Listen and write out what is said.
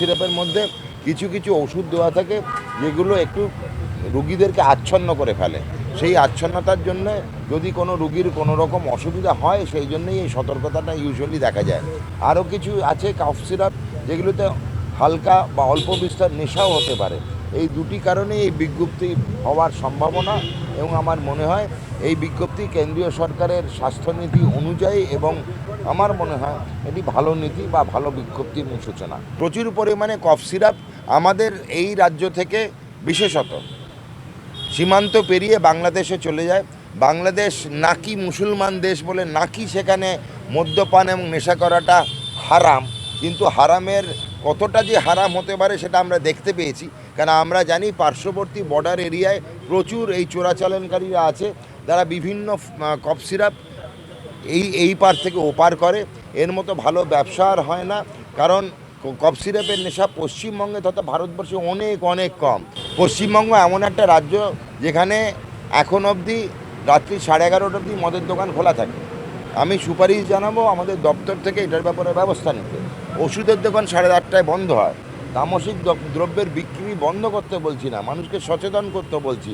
সিরাপের মধ্যে কিছু কিছু ওষুধ দেওয়া থাকে যেগুলো একটু রুগীদেরকে আচ্ছন্ন করে ফেলে। সেই আচ্ছন্নতার জন্য যদি কোনো রুগীর কোনো রকম অসুবিধা হয়, সেই জন্যই এই সতর্কতাটা ইউজুয়ালি দেখা যায়। আরও কিছু আছে কফ সিরাপ যেগুলোতে হালকা বা অল্প বিস্তর নেশাও হতে পারে। এই দুটি কারণেই এই বিজ্ঞপ্তি হওয়ার সম্ভাবনা, এবং আমার মনে হয় এই বিজ্ঞপ্তি কেন্দ্রীয় সরকারের স্বাস্থ্যনীতি অনুযায়ী, এবং আমার মনে হয় এটি ভালো নীতি বা ভালো বিজ্ঞপ্তির সূচনা। প্রচুর পরিমাণে কফ সিরাপ আমাদের এই রাজ্য থেকে বিশেষত সীমান্ত পেরিয়ে বাংলাদেশে চলে যায়। বাংলাদেশ নাকি মুসলমান দেশ বলে নাকি সেখানে মদ্যপান এবং নেশা করাটা হারাম, কিন্তু হারামের কতটা যে হারাম হতে পারে সেটা আমরা দেখতে পেয়েছি। কারণ আমরা জানি পার্শ্ববর্তী বর্ডার এরিয়ায় প্রচুর এই চোরাচালানকারীরা আছে, যারা বিভিন্ন কফ সিরাপ এই পার থেকে ওপার করে। এর মতো ভালো ব্যবসা আর হয় না, কারণ কফ সিরাপের নেশা পশ্চিমবঙ্গে তথা ভারতবর্ষে অনেক অনেক কম। পশ্চিমবঙ্গ এমন একটা রাজ্য যেখানে এখন অবধি রাত্রি 11:30 অবধি মদের দোকান খোলা থাকে। আমি সুপারিশ জানাবো আমাদের দপ্তর থেকে এটার ব্যাপারে ব্যবস্থা নিতে। ওষুধের দোকান 8:30টায় বন্ধ হয়। তামসিক দ্রব্যের বিক্রি বন্ধ করতে বলছি না, মানুষকে সচেতন করতে বলছি।